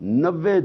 90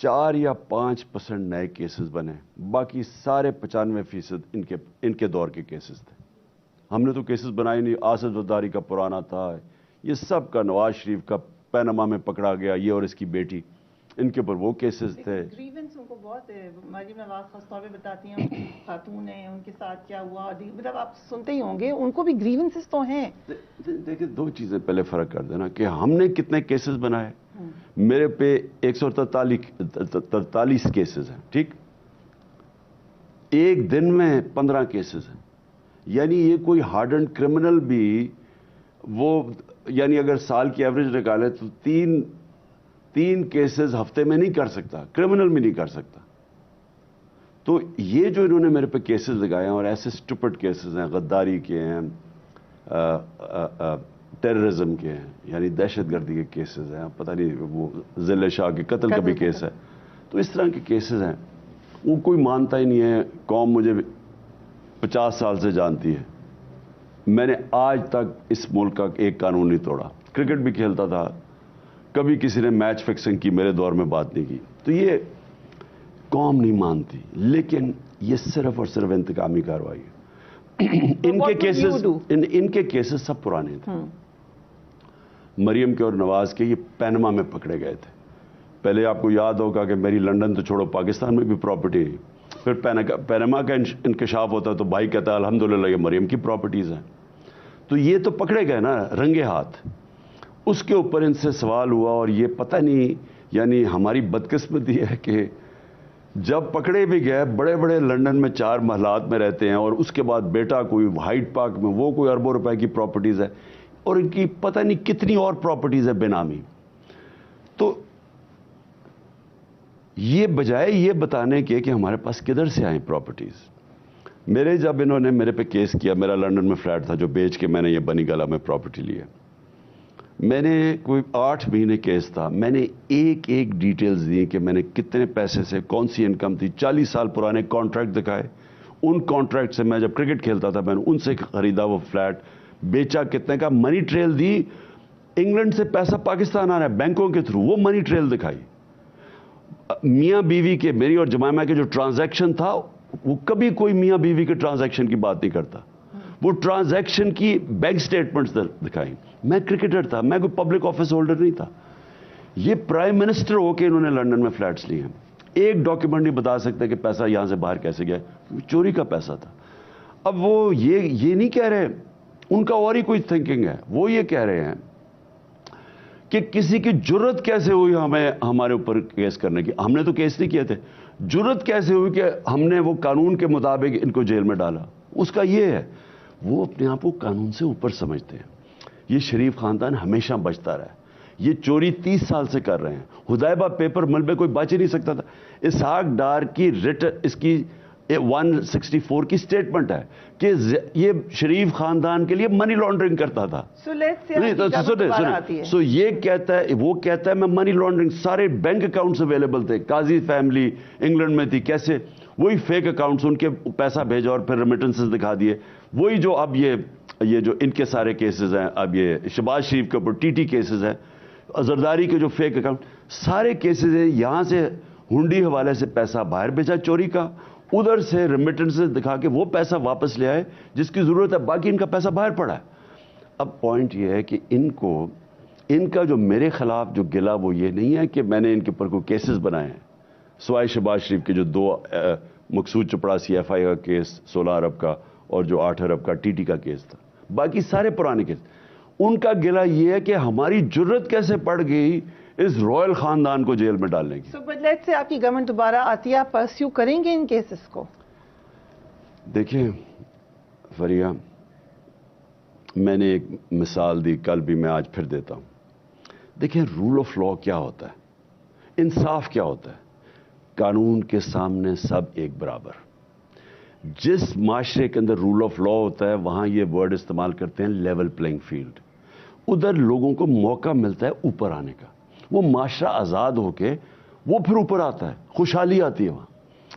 4 یا 5% نئے کیسز بنے, باقی سارے 95% ان کے دور کے کیسز تھے. ہم نے تو کیسز بنائے نہیں. آصف زرداری کا پرانا تھا, یہ سب کا, نواز شریف کا پینما میں پکڑا گیا, یہ اور اس کی بیٹی, ان کے اوپر وہ کیسز تھے. گریونس ان کو بہت, مریم نواز خاص طور پہ بتاتی ہیں, خاتون ہیں, ان کے ساتھ کیا ہوا, مطلب آپ سنتے ہی ہوں گے, ان کو بھی گریونسز تو ہیں. دیکھیں 2 چیزیں پہلے فرق کر دینا کہ ہم نے کتنے کیسز بنائے. میرے پہ 143 کیسز ہیں, ٹھیک, ایک دن میں 15 کیسز ہیں. یعنی یہ کوئی ہارڈنڈ کرمنل بھی وہ, یعنی اگر سال کی ایوریج نکالے تو 3 کیسز ہفتے میں نہیں کر سکتا, کرمنل بھی نہیں کر سکتا. تو یہ جو انہوں نے میرے پہ کیسز لگائے ہیں, اور ایسے سٹوپڈ کیسز ہیں, غداری کے ہیں, ٹیررزم کے ہیں, یعنی دہشت گردی کے کیسز ہیں, پتہ نہیں وہ ضلع شاہ کے قتل کا بھی کیس ہے. تو اس طرح کے کیسز ہیں, وہ کوئی مانتا ہی نہیں ہے. قوم مجھے 50 سال سے جانتی ہے, میں نے آج تک اس ملک کا ایک قانون نہیں توڑا. کرکٹ بھی کھیلتا تھا, کبھی کسی نے میچ فکسنگ کی میرے دور میں بات نہیں کی. تو یہ قوم نہیں مانتی, لیکن یہ صرف اور صرف انتقامی کارروائی ہے. ان کے کیسز سب پرانے تھے. مریم کے اور نواز کے یہ پینما میں پکڑے گئے تھے. پہلے آپ کو یاد ہوگا کہ میری لنڈن تو چھوڑو, پاکستان میں بھی پراپرٹی ہے. پھر پینما کا انکشاف ہوتا ہے تو بھائی کہتا ہے الحمدللہ یہ مریم کی پراپرٹیز ہیں. تو یہ تو پکڑے گئے نا رنگے ہاتھ. اس کے اوپر ان سے سوال ہوا, اور یہ پتہ نہیں, یعنی ہماری بدقسمتی ہے کہ جب پکڑے بھی گئے, بڑے بڑے لنڈن میں 4 محلات میں رہتے ہیں, اور اس کے بعد بیٹا کوئی ہائیڈ پارک میں, وہ کوئی اربوں روپے کی پراپرٹیز ہے, اور ان کی پتہ نہیں کتنی اور پراپرٹیز ہے بینامی. تو یہ بجائے یہ بتانے کے کہ ہمارے پاس کدھر سے آئیں پراپرٹیز. میرے جب انہوں نے میرے پہ کیس کیا, میرا لنڈن میں فلیٹ تھا جو بیچ کے میں نے یہ بنی گلا میں پراپرٹی لی ہے. میں نے کوئی 8 مہینے کیس تھا, میں نے ایک ڈیٹیلز دی کہ میں نے کتنے پیسے سے کون سی انکم تھی. 40 سال پرانے کانٹریکٹ دکھائے. ان کانٹریکٹ سے میں جب کرکٹ کھیلتا تھا میں نے ان سے خریدا وہ فلیٹ, بیچا کتنے کا, منی ٹریل دی. انگلینڈ سے پیسہ پاکستان آ رہا ہے بینکوں کے تھرو, وہ منی ٹریل دکھائی. میاں بیوی کے, میری اور جمائمہ کے جو ٹرانزیکشن تھا, وہ کبھی کوئی میاں بیوی کے ٹرانزیکشن کی بات نہیں کرتا. وہ ٹرانزیکشن کی بینک سٹیٹمنٹس دکھائیں. میں کرکٹر تھا, میں کوئی پبلک آفس ہولڈر نہیں تھا. یہ پرائم منسٹر ہو کے انہوں نے لنڈن میں فلیٹس لیے ہیں. ایک ڈاکیومنٹ نہیں بتا سکتے کہ پیسہ یہاں سے باہر کیسے گیا, چوری کا پیسہ تھا. اب وہ یہ نہیں کہہ رہے, ان کا اور ہی کوئی تھنکنگ ہے. وہ یہ کہہ رہے ہیں کہ کسی کی جرت کیسے ہوئی ہمارے اوپر کیس کرنے کی. ہم نے تو کیس نہیں کیے تھے. جرت کیسے ہوئی کہ ہم نے وہ قانون کے مطابق ان کو جیل میں ڈالا. اس کا یہ ہے, وہ اپنے آپ کو قانون سے اوپر سمجھتے ہیں. یہ شریف خاندان ہمیشہ بچتا رہا ہے. یہ چوری 30 سال سے کر رہے ہیں. حدیبہ پیپر مل میں کوئی بچ ہی نہیں سکتا تھا. اسحاق ڈار کی اس کی 164 کی سٹیٹمنٹ ہے کہ یہ شریف خاندان کے لیے منی لانڈرنگ کرتا تھا. سو یہ کہتا ہے, وہ کہتا ہے میں منی لانڈرنگ, سارے بینک اکاؤنٹس اویلیبل تھے. قاضی فیملی انگلینڈ میں تھی, کیسے وہی فیک اکاؤنٹس, ان کے پیسہ بھیجا اور پھر ریمیٹنسز دکھا دیے. وہی جو اب یہ جو ان کے سارے کیسز ہیں, اب یہ شہباز شریف کے اوپر ٹی کیسز ہیں, زرداری کے جو فیک اکاؤنٹ, سارے کیسز ہیں. یہاں سے ہنڈی حوالے سے پیسہ باہر بھیجا چوری کا, ادھر سے ریمیٹنسز دکھا کے وہ پیسہ واپس لے آئے جس کی ضرورت ہے, باقی ان کا پیسہ باہر پڑا ہے. اب پوائنٹ یہ ہے کہ ان کا جو میرے خلاف جو گلا وہ یہ نہیں ہے کہ میں نے ان کے اوپر کوئی کیسز بنائے ہیں, سوائے شہباز شریف کے جو 2 مقصود چپڑاسی FI کا کیس 16 ارب کا, اور جو 8 ارب کا TT کا کیس تھا. باقی سارے پرانے کیس. ان کا گلا یہ ہے کہ ہماری جرت کیسے پڑ گئی اس رائل خاندان کو جیل میں ڈالنے کی. سو بٹ لیٹس سے آپ کی گورنمنٹ دوبارہ آتی ہے, آپ پرسیو کریں گے ان کیسز کو؟ دیکھیں فریہ, میں نے ایک مثال دی کل بھی, میں آج پھر دیتا ہوں. دیکھیں رول آف لا کیا ہوتا ہے, انصاف کیا ہوتا ہے. قانون کے سامنے سب ایک برابر. جس معاشرے کے اندر رول آف لا ہوتا ہے وہاں یہ ورڈ استعمال کرتے ہیں لیول پلینگ فیلڈ. ادھر لوگوں کو موقع ملتا ہے اوپر آنے کا. وہ معاشرہ آزاد ہو کے وہ پھر اوپر آتا ہے, خوشحالی آتی ہے وہاں.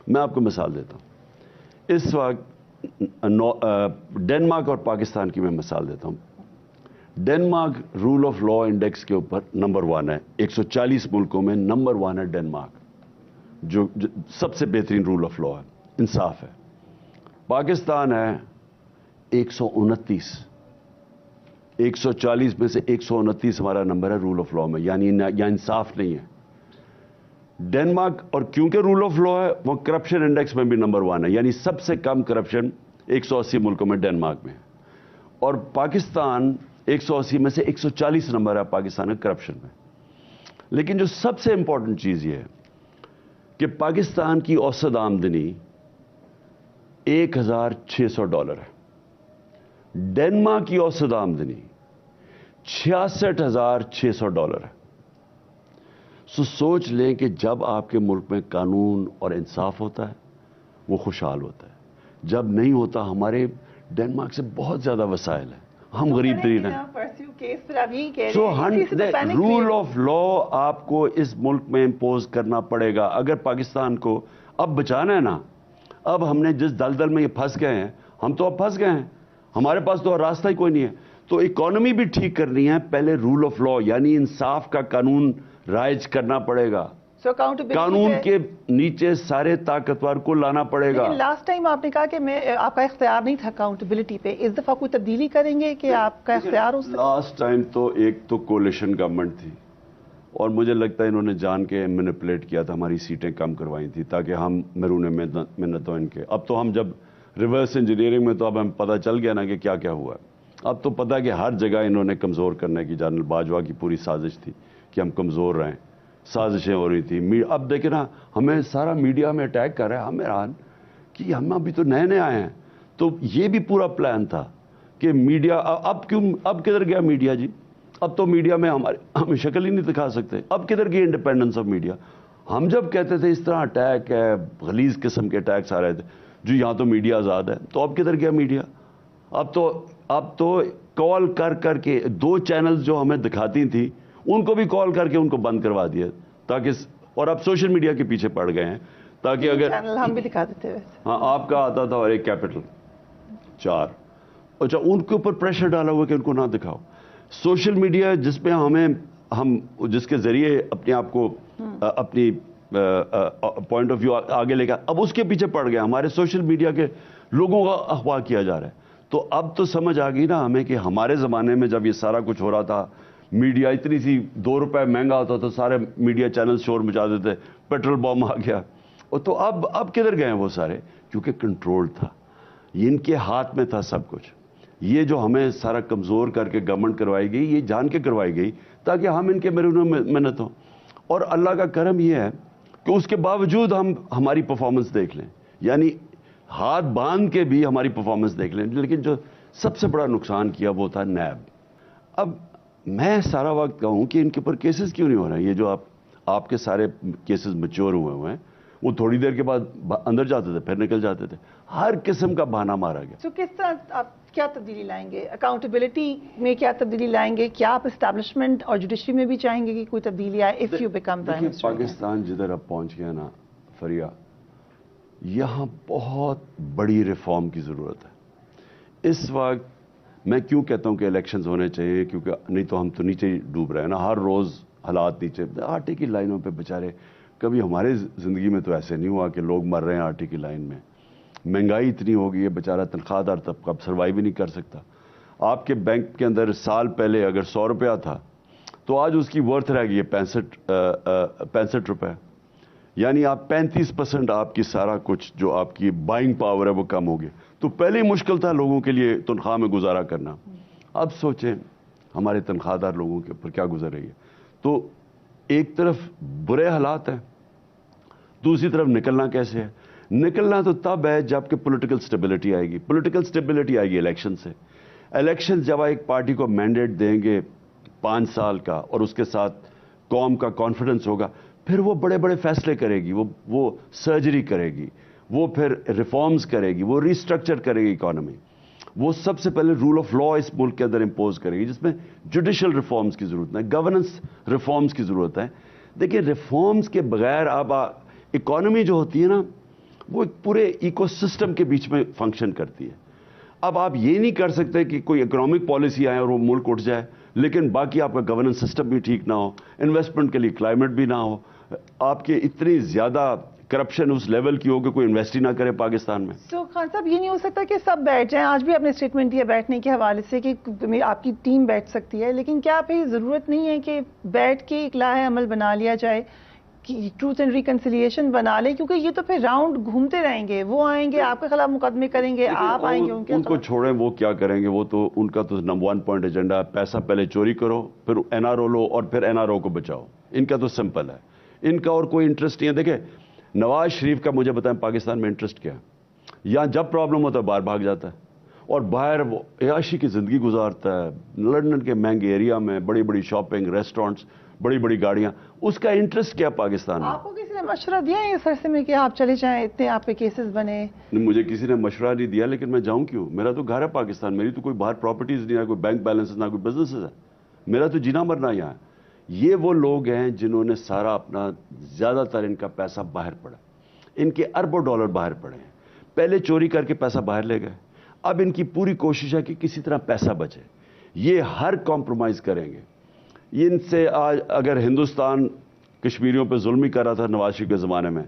میں آپ کو مثال دیتا ہوں. اس وقت ڈنمارک اور پاکستان کی میں مثال دیتا ہوں. Denmark rule of law index کے اوپر نمبر 1 ہے. 140 ملکوں میں نمبر 1 ہے ڈنمارک. جو سب سے بہترین رول آف لا ہے، انصاف ہے۔ پاکستان ہے 129، 140 میں سے 129 ہمارا نمبر ہے رول آف لا میں، یعنی یا انصاف نہیں ہے۔ ڈنمارک، اور کیونکہ رول آف لا ہے، وہ کرپشن انڈیکس میں بھی نمبر 1 ہے، یعنی سب سے کم کرپشن 180 ملکوں میں ڈنمارک میں ہے، اور پاکستان 180 میں سے 140 نمبر ہے پاکستان کا کرپشن میں۔ لیکن جو سب سے امپورٹنٹ چیز یہ ہے کہ پاکستان کی اوسط آمدنی $1,600 ہے، ڈنمارک کی اوسط آمدنی $66,600 ہے۔ سوچ لیں کہ جب آپ کے ملک میں قانون اور انصاف ہوتا ہے وہ خوشحال ہوتا ہے، جب نہیں ہوتا ہمارے ڈنمارک سے بہت زیادہ وسائل ہیں، ہم غریب ترین ہیں۔ رول آف لا آپ کو اس ملک میں امپوز کرنا پڑے گا اگر پاکستان کو اب بچانا ہے نا۔ اب ہم نے جس دلدل میں یہ پھنس گئے ہیں، ہم تو اب پھنس گئے ہیں، ہمارے پاس تو راستہ ہی کوئی نہیں ہے۔ تو اکانومی بھی ٹھیک کرنی ہے، پہلے رول آف لا یعنی انصاف کا قانون رائج کرنا پڑے گا، قانون کے نیچے سارے طاقتور کو لانا پڑے گا۔ لاسٹ ٹائم آپ نے کہا کہ آپ کا اختیار نہیں تھا اکاؤنٹیبلٹی پہ، اس دفعہ کوئی تبدیلی کریں گے کہ آپ کا اختیار ہو سکتا؟ لاسٹ ٹائم تو ایک تو کولیشن گورنمنٹ تھی، اور مجھے لگتا ہے انہوں نے جان کے مینیپولیٹ کیا تھا، ہماری سیٹیں کم کروائی تھی تاکہ ہم مرون منتوں ان کے۔ اب تو ہم جب ریورس انجینئرنگ میں تو اب ہم پتہ چل گیا نا کہ کیا کیا ہوا ہے۔ اب تو پتہ کہ ہر جگہ انہوں نے کمزور کرنے کی، جنرل باجوہ کی پوری سازش تھی کہ ہم کمزور رہیں، سازشیں ہو رہی تھی۔ اب دیکھیں نا، ہمیں سارا میڈیا میں اٹیک کر رہا ہے، ہم حیران کہ ہم ابھی تو نئے آئے ہیں۔ تو یہ بھی پورا پلان تھا کہ میڈیا اب کدھر گیا میڈیا جی؟ اب تو میڈیا میں ہم شکل ہی نہیں دکھا سکتے، اب کدھر گئی انڈیپینڈنس آف میڈیا؟ ہم جب کہتے تھے اس طرح اٹیک ہے، غلیظ قسم کے اٹیکس آ رہے تھے جو یہاں تو میڈیا آزاد ہے، تو اب کدھر گیا میڈیا؟ اب تو کال کر کے 2 چینلز جو ہمیں دکھاتی تھیں ان کو بھی کال کر کے ان کو بند کروا دیا، تاکہ اور اب سوشل میڈیا کے پیچھے پڑ گئے ہیں تاکہ اگر چینل ہم بھی دکھاتے تھے۔ ہاں، آپ کا آتا تھا اور ایک کیپٹل 4، اچھا ان کے اوپر پریشر ڈالا ہوا کہ ان کو نہ دکھاؤ۔ سوشل میڈیا جس پہ ہم جس کے ذریعے اپنے آپ کو اپنی پوائنٹ آف ویو آگے لے کر، اب اس کے پیچھے پڑ گیا، ہمارے سوشل میڈیا کے لوگوں کا اغوا کیا جا رہا ہے۔ تو اب تو سمجھ آ گئی نا ہمیں کہ ہمارے زمانے میں جب یہ سارا کچھ ہو رہا تھا، میڈیا اتنی سی $2 مہنگا ہوتا تو سارے میڈیا چینل شور مچا دیتے، پیٹرول بم آ گیا۔ اور تو اب کدھر گئے ہیں وہ سارے؟ کیونکہ کنٹرول تھا، ان کے ہاتھ میں تھا سب کچھ۔ یہ جو ہمیں سارا کمزور کر کے گورنمنٹ کروائی گئی، یہ جان کے کروائی گئی تاکہ ہم ان کے مرہون منت ہوں۔ اور اللہ کا کرم یہ ہے کہ اس کے باوجود ہماری پرفارمنس دیکھ لیں، یعنی ہاتھ باندھ کے بھی ہماری پرفارمنس دیکھ لیں۔ لیکن جو سب سے بڑا نقصان کیا وہ تھا نیب۔ اب میں سارا وقت کہوں کہ ان کے اوپر کیسز کیوں نہیں ہو رہے ہیں؟ یہ جو آپ کے سارے کیسز میچور ہوئے ہیں، وہ تھوڑی دیر کے بعد اندر جاتے تھے پھر نکل جاتے تھے، ہر قسم کا بہانہ مارا گیا۔ تو کس طرح آپ کیا تبدیلی لائیں گے؟ اکاؤنٹیبلٹی میں کیا تبدیلی لائیں گے؟ کیا آپ اسٹیبلشمنٹ اور جوڈیشری میں بھی چاہیں گے کہ کوئی تبدیلی آئے if you become prime minister? Pakistan جدھر اب پہنچ گیا نا فریا، یہاں بہت بڑی ریفارم کی ضرورت ہے اس وقت۔ میں کیوں کہتا ہوں کہ الیکشنز ہونے چاہیے؟ کیونکہ نہیں تو ہم تو نیچے ہی ڈوب رہے ہیں نا، ہر روز حالات نیچے، آٹے کی لائنوں پہ بیچارے۔ کبھی ہمارے زندگی میں تو ایسے نہیں ہوا کہ لوگ مر رہے ہیں آٹے کی لائن میں۔ مہنگائی اتنی ہو گئی ہے، بیچارہ تنخواہ دار طبقہ اب سروائیو بھی نہیں کر سکتا۔ آپ کے بینک کے اندر سال پہلے اگر $100 تھا تو آج اس کی ورتھ رہ گئی ہے 65 روپے، یعنی آپ 35% آپ کی سارا کچھ جو آپ کی بائنگ پاور ہے وہ کم ہو گئی۔ تو پہلے ہی مشکل تھا لوگوں کے لیے تنخواہ میں گزارا کرنا، اب سوچیں ہمارے تنخواہ دار لوگوں کے اوپر کیا گزر رہی ہے۔ تو ایک طرف برے حالات ہیں، دوسری طرف نکلنا کیسے ہے؟ نکلنا تو تب ہے جب کہ پولیٹیکل سٹیبلٹی آئے گی۔ پولیٹیکل سٹیبلٹی آئے گی الیکشن سے۔ الیکشن جب ایک پارٹی کو مینڈیٹ دیں گے 5 سال کا اور اس کے ساتھ قوم کا کانفیڈنس ہوگا، پھر وہ بڑے بڑے فیصلے کرے گی، وہ سرجری کرے گی، وہ پھر ریفارمز کرے گی، وہ ریسٹرکچر کرے گی اکانومی، وہ سب سے پہلے رول آف لا اس ملک کے اندر امپوز کرے گی، جس میں جوڈیشل ریفارمز کی ضرورت ہے، گورننس ریفارمز کی ضرورت ہے۔ دیکھیں ریفارمز کے بغیر اب اکانومی جو ہوتی ہے نا وہ ایک پورے ایکو سسٹم کے بیچ میں فنکشن کرتی ہے۔ اب آپ یہ نہیں کر سکتے کہ کوئی اکنامک پالیسی آئے اور وہ ملک اٹھ جائے لیکن باقی آپ کا گورننس سسٹم بھی ٹھیک نہ ہو، انویسٹمنٹ کے لیے کلائمیٹ بھی نہ ہو، آپ کے اتنی زیادہ کرپشن اس لیول کی ہو کہ کوئی انویسٹ ہی نہ کرے پاکستان میں. تو خان صاحب یہ نہیں ہو سکتا کہ سب بیٹھ جائیں؟ آج بھی آپ نے اسٹیٹمنٹ دیا بیٹھنے کے حوالے سے کہ آپ کی ٹیم بیٹھ سکتی ہے، لیکن کیا پھر ضرورت نہیں ہے کہ بیٹھ کے ایک لاہ عمل بنا لیا جائے، ٹروتھ اینڈ ریکنسیلیشن بنا لیں؟ کیونکہ یہ تو پھر راؤنڈ گھومتے رہیں گے، وہ آئیں گے آپ کے خلاف مقدمے کریں گے، آپ آئیں گے ان کے خلاف. ان کو چھوڑیں، وہ کیا کریں گے؟ وہ تو ان کا تو نمبر 1 پوائنٹ ایجنڈا ہے، پیسہ پہلے چوری کرو، پھر این آر او لو، اور پھر این آر او کو بچاؤ. ان کا تو سمپل ہے، ان کا اور کوئی انٹرسٹ نہیں ہے. دیکھیں نواز شریف کا مجھے بتائیں پاکستان میں انٹرسٹ کیا ہے؟ یہاں جب پرابلم ہوتا ہے باہر بھاگ جاتا ہے، اور باہر وہ عیاشی کی زندگی گزارتا ہے، لندن کے مہنگے ایریا میں بڑی بڑی شاپنگ، ریسٹورنٹس، بڑی بڑی گاڑیاں. اس کا انٹرسٹ کیا پاکستان میں؟ آپ کو کسی نے مشورہ دیا ہے اس عرصے میں کہ آپ چلے جائیں، اتنے آپ پہ کیسز بنے؟ مجھے کسی نے مشورہ نہیں دیا، لیکن میں جاؤں کیوں؟ میرا تو گھر ہے پاکستان، میری تو کوئی باہر پراپرٹیز نہیں ہے، کوئی بینک بیلنس نہ کوئی بزنس ہے، میرا تو جینا مرنا یہاں ہے. یہ وہ لوگ ہیں جنہوں نے سارا اپنا زیادہ تر ان کا پیسہ باہر پڑا، ان کے اربوں ڈالر باہر پڑے ہیں. پہلے چوری کر کے پیسہ باہر لے گئے، اب ان کی پوری کوشش ہے کہ کسی طرح پیسہ بچے. یہ ہر کمپرومائز کریں گے. ان سے آج اگر ہندوستان کشمیریوں پہ ظلم ہی کر رہا تھا نواز شریف کے زمانے میں،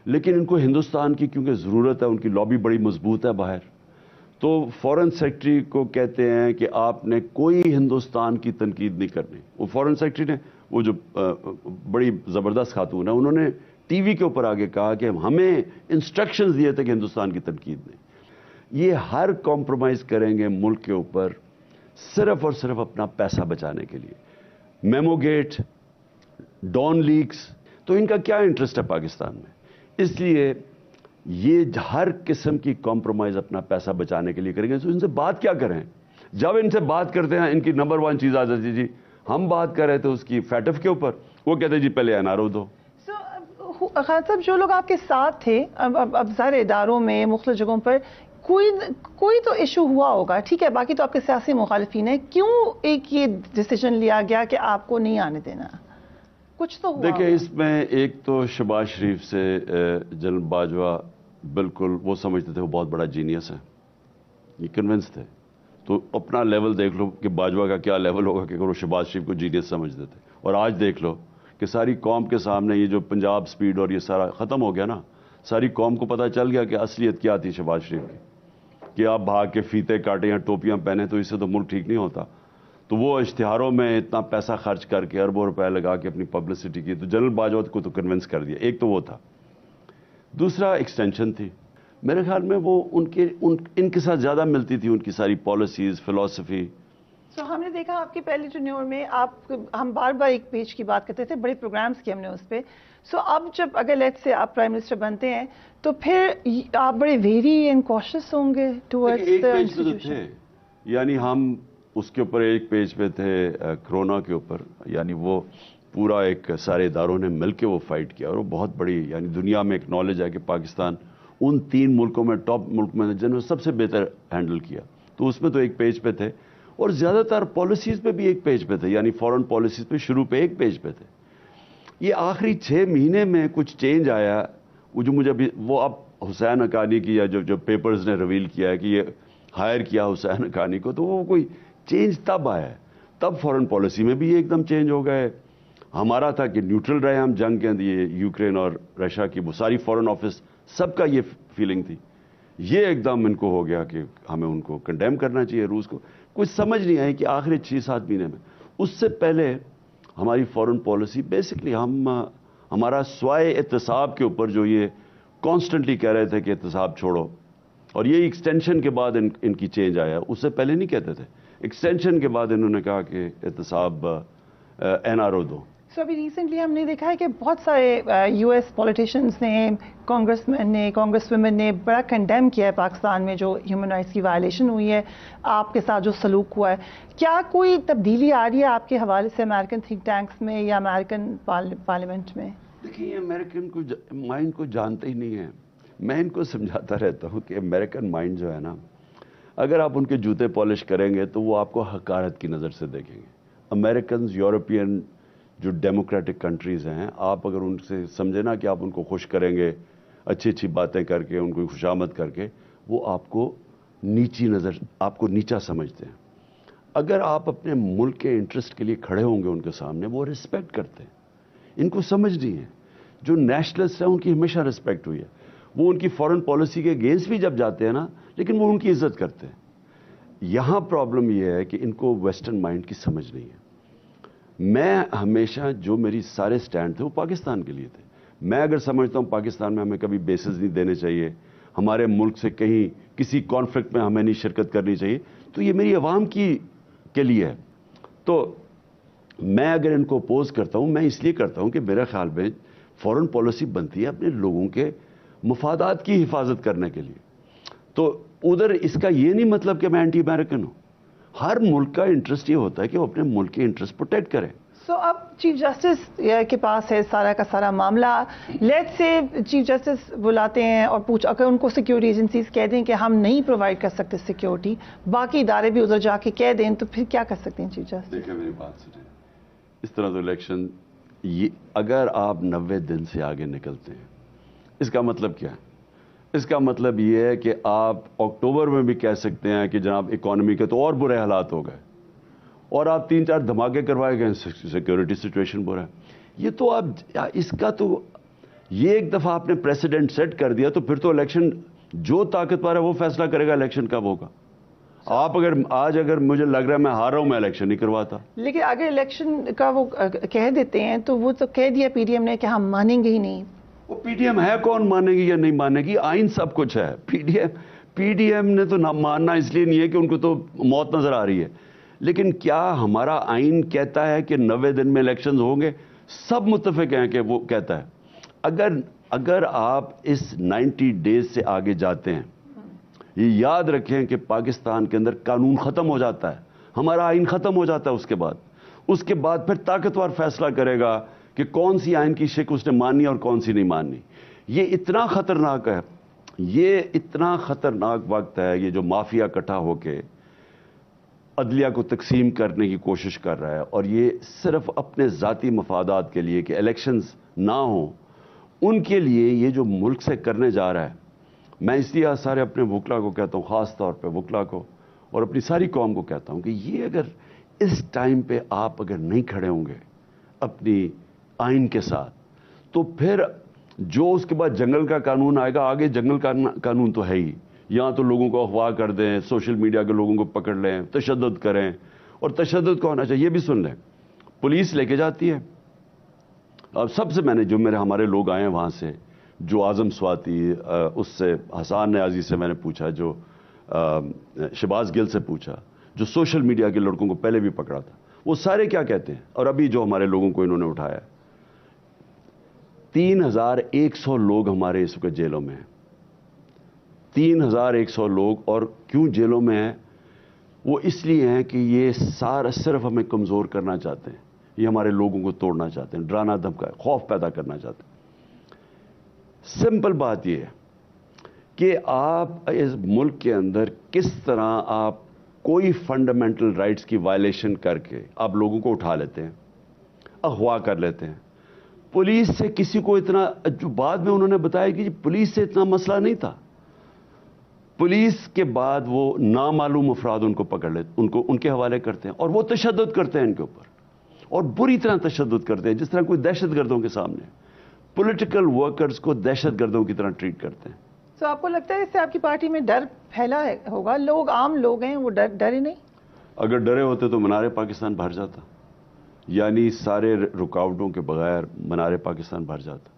لیکن ان کو ہندوستان کی کیونکہ ضرورت ہے، ان کی لابی بڑی مضبوط ہے باہر، تو فورن سیکرٹری کو کہتے ہیں کہ آپ نے کوئی ہندوستان کی تنقید نہیں کرنی. وہ فورن سیکرٹری نے، وہ جو بڑی زبردست خاتون ہے، انہوں نے ٹی وی کے اوپر آگے کہا کہ ہمیں انسٹرکشنز دیے تھے کہ ہندوستان کی تنقید نہیں. یہ ہر کمپرومائز کریں گے ملک کے اوپر صرف اور صرف اپنا پیسہ بچانے کے لیے. میمو گیٹ، ڈان لیکس، تو ان کا کیا انٹرسٹ ہے پاکستان میں؟ اس لیے یہ ہر قسم کی کمپرومائز اپنا پیسہ بچانے کے لیے کریں گے. تو ان سے بات کیا کریں؟ جب ان سے بات کرتے ہیں ان کی نمبر 1 چیز آ جاتی جی ہم بات کر رہے تھے اس کی فیٹف کے اوپر، وہ کہتے ہیں جی پہلے این آر او دو. خان صاحب جو لوگ آپ کے ساتھ تھے، اب سارے اداروں میں مختلف جگہوں پر کوئی تو ایشو ہوا ہوگا، ٹھیک ہے، باقی تو آپ کے سیاسی مخالفین ہیں، کیوں ایک یہ ڈیسیجن لیا گیا کہ آپ کو نہیں آنے دینا؟ کچھ تو ہوا. دیکھیں اس میں ایک تو شہباز شریف سے جنرل باجوہ بالکل وہ سمجھتے تھے وہ بہت بڑا جینیس ہے، یہ کنونس تھے. تو اپنا لیول دیکھ لو کہ باجوہ کا کیا لیول ہوگا کہ وہ شہباز شریف کو جینیس سمجھتے تھے. اور آج دیکھ لو کہ ساری قوم کے سامنے یہ جو پنجاب سپیڈ اور یہ سارا ختم ہو گیا نا، ساری قوم کو پتہ چل گیا کہ اصلیت کیا تھی شہباز شریف کی، کہ آپ بھاگ کے فیتے کاٹیں یا ٹوپیاں پہنے تو اس سے تو ملک ٹھیک نہیں ہوتا. تو وہ اشتہاروں میں اتنا پیسہ خرچ کر کے اربوں روپے لگا کے اپنی پبلسٹی کی، تو جنرل باجوہ کو تو کنونس کر دیا. ایک تو وہ تھا. دوسرا ایکسٹینشن تھی، میرے خیال میں وہ ان کے ساتھ زیادہ ملتی تھی ان کی ساری پالیسیز، فلسفی. تو ہم نے دیکھا آپ کی پہلی ٹینیور میں ہم بار بار ایک پیج کی بات کرتے تھے، بڑے پروگرامز کیے ہم نے اس پہ. اب جب اگر لیٹ سے آپ پرائم منسٹر بنتے ہیں تو پھر آپ بڑے ویری اینڈ کوشس ہوں گے ٹورڈز دی انسٹیٹیوشن. یعنی ہم اس کے اوپر ایک پیج پہ تھے کرونا کے اوپر، یعنی وہ پورا ایک سارے اداروں نے مل کے وہ فائٹ کیا، اور وہ بہت بڑی یعنی دنیا میں اکنالج ہے کہ پاکستان ان 3 ملکوں میں ٹاپ ملک میں جنہوں نے سب سے بہتر ہینڈل کیا. تو اس میں تو ایک پیج پہ تھے، اور زیادہ تر پالیسیز پہ بھی ایک پیج پہ تھے، یعنی فورن پالیسیز پہ شروع پہ ایک پیج پہ تھے. یہ آخری 6 مہینے میں کچھ چینج آیا، وہ جو مجھے وہ اب حسین حقانی کی یا جو پیپرز نے ریویل کیا ہے کہ یہ ہائر کیا حسین حقانی کو، تو وہ کوئی چینج تب آیا ہے. تب فورن پالیسی میں بھی یہ ایک دم چینج ہو گئے. ہمارا تھا کہ نیوٹرل رہے ہم جنگ کے اندر، یہ یوکرین اور رشیا کی وہ ساری فورن آفس سب کا یہ فیلنگ تھی. یہ ایک دم ان کو ہو گیا کہ ہمیں ان کو کنڈیم کرنا چاہیے روس کو. کچھ سمجھ نہیں آئی کہ آخری 6-7 مہینے میں. اس سے پہلے ہماری فورن پالیسی بیسکلی ہمارا سوائے احتساب کے اوپر جو یہ کانسٹنٹلی کہہ رہے تھے کہ احتساب چھوڑو، اور یہ ایکسٹینشن کے بعد ان کی چینج آیا. اس سے پہلے نہیں کہتے تھے. ایکسٹینشن کے بعد انہوں نے کہا کہ احتساب این آر او دو. ابھی ریسنٹلی ہم نے دیکھا ہے کہ بہت سارے یو ایس پولیٹیشنز نے، کانگریس مین نے، کانگریس ویمن نے بڑا کنڈیم کیا ہے پاکستان میں جو ہیومن رائٹس کی وائلیشن ہوئی ہے، آپ کے ساتھ جو سلوک ہوا ہے. کیا کوئی تبدیلی آ رہی ہے آپ کے حوالے سے امریکن تھنک ٹینکس میں یا امریکن پارلیمنٹ میں؟ دیکھیے امریکن کو مائنڈ کو جانتے ہی نہیں ہیں. میں ان کو سمجھاتا رہتا ہوں کہ امریکن مائنڈ جو ہے نا، اگر آپ ان کے جوتے پالش کریں گے تو وہ آپ کو حقارت کی نظر سے دیکھیں گے. امریکنز، یورپین جو ڈیموکریٹک کنٹریز ہیں، آپ اگر ان سے سمجھے نا کہ آپ ان کو خوش کریں گے اچھی اچھی باتیں کر کے، ان کو خوشامد کر کے، وہ آپ کو نیچی نظر، آپ کو نیچا سمجھتے ہیں. اگر آپ اپنے ملک کے انٹرسٹ کے لیے کھڑے ہوں گے ان کے سامنے، وہ رسپیکٹ کرتے ہیں. ان کو سمجھ نہیں ہے. جو نیشنلسٹ ہیں ان کی ہمیشہ رسپیکٹ ہوئی ہے. وہ ان کی فارن پالیسی کے اگینسٹ بھی جب جاتے ہیں نا, لیکن وہ ان کی عزت کرتے ہیں. یہاں پرابلم یہ ہے کہ ان کو ویسٹرن مائنڈ کی سمجھ نہیں ہے. میں ہمیشہ جو میری سارے سٹینڈ تھے وہ پاکستان کے لیے تھے. میں اگر سمجھتا ہوں پاکستان میں ہمیں کبھی بیسز نہیں دینے چاہیے, ہمارے ملک سے کہیں کسی کانفلکٹ میں ہمیں نہیں شرکت کرنی چاہیے, تو یہ میری عوام کے لیے ہے. تو میں اگر ان کو اپوز کرتا ہوں, میں اس لیے کرتا ہوں کہ میرے خیال میں فارن پالیسی بنتی ہے اپنے لوگوں کے مفادات کی حفاظت کرنے کے لیے. تو ادھر اس کا یہ نہیں مطلب کہ میں اینٹی امریکن ہوں. ہر ملک کا انٹرسٹ یہ ہوتا ہے کہ وہ اپنے ملک کے انٹرسٹ پروٹیکٹ کرے. سو اب چیف جسٹس کے پاس ہے سارا کا سارا معاملہ. لیٹ سے چیف جسٹس بلاتے ہیں اور اگر ان کو سیکورٹی ایجنسیز کہہ دیں کہ ہم نہیں پرووائڈ کر سکتے سیکورٹی, باقی ادارے بھی ادھر جا کے کہہ دیں, تو پھر کیا کر سکتے ہیں چیف جسٹس؟ دیکھیں میری بات سنیں, اس طرح تو الیکشن اگر آپ 90 دن سے آگے نکلتے ہیں, اس کا مطلب کیا ہے؟ اس کا مطلب یہ ہے کہ آپ اکتوبر میں بھی کہہ سکتے ہیں کہ جناب اکانومی کے تو اور برے حالات ہو گئے, اور آپ 3-4 دھماکے کروائے گئے, سیکورٹی سچویشن برا ہے. یہ تو آپ اس کا تو یہ ایک دفعہ آپ نے پریسیڈنٹ سیٹ کر دیا, تو پھر تو الیکشن جو طاقتور ہے وہ فیصلہ کرے گا الیکشن کب ہوگا. آپ اگر مجھے لگ رہا ہے میں ہار رہا ہوں, میں الیکشن نہیں کرواتا. لیکن اگر الیکشن کا وہ کہہ دیتے ہیں تو وہ تو کہہ دیا پی ڈی ایم نے کہ ہم مانیں گے ہی نہیں. وہ پی ڈی ایم ہے کون مانے گی یا نہیں مانے گی؟ آئین سب کچھ ہے. پی ڈی ایم نے تو نہ ماننا اس لیے نہیں ہے کہ ان کو تو موت نظر آ رہی ہے, لیکن کیا ہمارا آئین کہتا ہے کہ 90 دن میں الیکشنز ہوں گے؟ سب متفق ہیں کہ وہ کہتا ہے. اگر آپ اس 90 ڈیز سے آگے جاتے ہیں, یہ یاد رکھیں کہ پاکستان کے اندر قانون ختم ہو جاتا ہے, ہمارا آئین ختم ہو جاتا ہے. اس کے بعد پھر طاقتور فیصلہ کرے گا کہ کون سی آئین کی شک اس نے ماننی اور کون سی نہیں ماننی. یہ اتنا خطرناک ہے, یہ اتنا خطرناک وقت ہے, یہ جو مافیا اکٹھا ہو کے عدلیہ کو تقسیم کرنے کی کوشش کر رہا ہے, اور یہ صرف اپنے ذاتی مفادات کے لیے کہ الیکشنز نہ ہوں, ان کے لیے یہ جو ملک سے کرنے جا رہا ہے. میں اس لیے سارے اپنے وکلا کو کہتا ہوں, خاص طور پہ وکلا کو اور اپنی ساری قوم کو کہتا ہوں کہ یہ اگر اس ٹائم پہ آپ اگر نہیں کھڑے ہوں گے اپنی آئین کے ساتھ, تو پھر جو اس کے بعد جنگل کا قانون آئے گا, آگے جنگل کا قانون تو ہے ہی. یہاں تو لوگوں کو اغوا کر دیں, سوشل میڈیا کے لوگوں کو پکڑ لیں, تشدد کریں, اور تشدد کو ہونا چاہیے. یہ بھی سن لیں, پولیس لے کے جاتی ہے. اب سب سے میں نے جو ہمارے لوگ آئے ہیں وہاں سے, جو اعظم سواتی, اس سے حسان نیازی سے میں نے پوچھا, جو شہباز گل سے پوچھا, جو سوشل میڈیا کے لڑکوں کو پہلے بھی پکڑا تھا, وہ سارے کیا کہتے ہیں. اور ابھی جو ہمارے لوگوں کو انہوں نے اٹھایا, 3100 لوگ ہمارے اس وقت جیلوں میں ہیں. 3100 لوگ. اور کیوں جیلوں میں ہیں؟ وہ اس لیے ہیں کہ یہ سارا صرف ہمیں کمزور کرنا چاہتے ہیں, یہ ہمارے لوگوں کو توڑنا چاہتے ہیں, ڈرانا دھمکانا, خوف پیدا کرنا چاہتے ہیں. سمپل بات یہ ہے کہ آپ اس ملک کے اندر کس طرح آپ کوئی فنڈامنٹل رائٹس کی وائلیشن کر کے آپ لوگوں کو اٹھا لیتے ہیں, اغوا کر لیتے ہیں. پولیس سے کسی کو اتنا, جو بعد میں انہوں نے بتایا کہ پولیس سے اتنا مسئلہ نہیں تھا. پولیس کے بعد وہ نامعلوم افراد ان کو پکڑ لیتے, ان کے حوالے کرتے ہیں, اور وہ تشدد کرتے ہیں ان کے اوپر, اور بری طرح تشدد کرتے ہیں, جس طرح کوئی دہشت گردوں کے سامنے پولیٹیکل ورکرز کو دہشت گردوں کی طرح ٹریٹ کرتے ہیں. تو آپ کو لگتا ہے اس سے آپ کی پارٹی میں ڈر پھیلا ہوگا؟ لوگ عام لوگ ہیں, وہ ڈرے نہیں؟ اگر ڈرے ہوتے تو منار پاکستان بھر جاتا, یعنی سارے رکاوٹوں کے بغیر منار پاکستان بھر جاتا.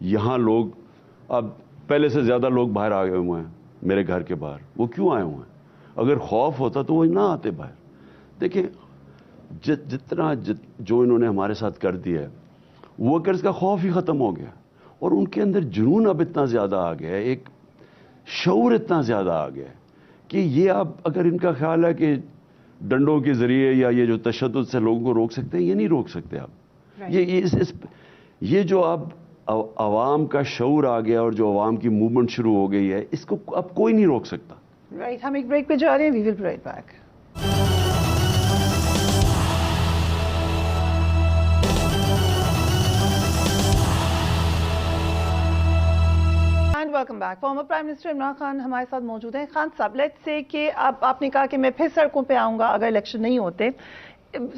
یہاں لوگ اب پہلے سے زیادہ لوگ باہر آ گئے ہوئے ہیں میرے گھر کے باہر. وہ کیوں آئے ہوئے ہیں؟ اگر خوف ہوتا تو وہ نہ آتے باہر. دیکھیں جتنا جو انہوں نے ہمارے ساتھ کر دیا ہے, ورکرز کا خوف ہی ختم ہو گیا, اور ان کے اندر جنون اب اتنا زیادہ آ گیا ہے, ایک شعور اتنا زیادہ آ گیا ہے کہ یہ اب اگر ان کا خیال ہے کہ ڈنڈوں کے ذریعے یا یہ جو تشدد سے لوگوں کو روک سکتے ہیں, یہ نہیں روک سکتے آپ. یہ جو اب عوام کا شعور آ گیا اور جو عوام کی موومنٹ شروع ہو گئی ہے, اس کو اب کوئی نہیں روک سکتا. رائٹ, ہم ایک بریک پہ جا رہے ہیں, we will be right back. Welcome back. Former prime minister Imran Khan ہمارے ساتھ موجود ہیں. خان صاحب, لیٹس سے کہ اب آپ نے کہا کہ میں پھر سڑکوں پہ آؤں گا اگر الیکشن نہیں ہوتے.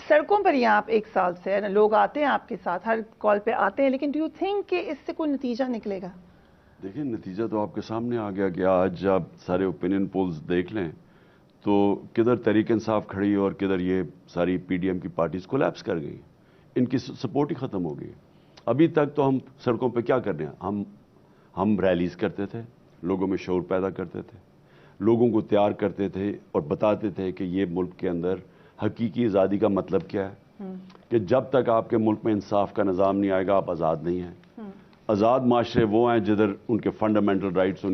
سڑکوں پر یہاں آپ 1 سال سے ہیں، لوگ آتے ہیں آپ کے ساتھ، ہر کال پہ آتے ہیں، لیکن ڈو یو تھنک کہ اس سے کوئی نتیجہ نکلے گا؟ دیکھیں نتیجہ تو آپ کے سامنے آ گیا کہ آج آپ سارے اوپینین پولز دیکھ لیں تو کدھر تحریک انصاف کھڑی اور کدھر یہ ساری پی ڈی ایم کی پارٹیز کولیپس کر گئی، ان کی سپورٹ ہی ختم ہو گئی۔ ابھی تک تو ہم سڑکوں پہ کیا کر رہے ہیں، ہم ریلیز کرتے تھے، لوگوں میں شعور پیدا کرتے تھے، لوگوں کو تیار کرتے تھے اور بتاتے تھے کہ یہ ملک کے اندر حقیقی آزادی کا مطلب کیا ہے، کہ جب تک آپ کے ملک میں انصاف کا نظام نہیں آئے گا آپ آزاد نہیں ہیں۔ آزاد معاشرے وہ ہیں جدھر ان کے فنڈامنٹل رائٹس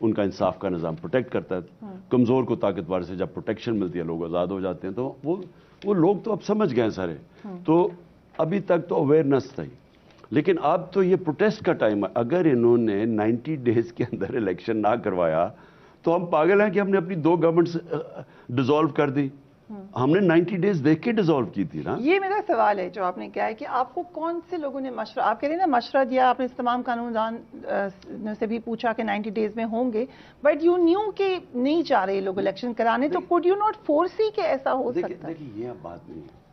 ان کا انصاف کا نظام پروٹیکٹ کرتا ہے۔ کمزور کو طاقتور سے جب پروٹیکشن ملتی ہے لوگ آزاد ہو جاتے ہیں، تو وہ لوگ تو اب سمجھ گئے سارے۔ تو ابھی تک تو اویئرنیس تھی، لیکن اب تو یہ پروٹیسٹ کا ٹائم ہے۔ اگر انہوں نے 90 ڈیز کے اندر الیکشن نہ کروایا تو ہم پاگل ہیں کہ ہم نے اپنی 2 گورنمنٹس ڈیزالو کر دی۔ ہم نے 90 ڈیز دیکھ کے ڈیزالو کی تھی نا۔ یہ میرا سوال ہے جو آپ نے کیا ہے کہ آپ کو کون سے لوگوں نے مشورہ، آپ کہہ رہے ہیں نا مشورہ دیا، آپ نے اس تمام قانون دان سے بھی پوچھا کہ 90 ڈیز میں ہوں گے، بٹ یو نیو کہ نہیں چاہ رہے لوگ الیکشن کرانے، تو کوڈ یو ناٹ فورسی کہ ایسا ہو سکتا ہے؟ دیکھیے یہ بات نہیں ہے،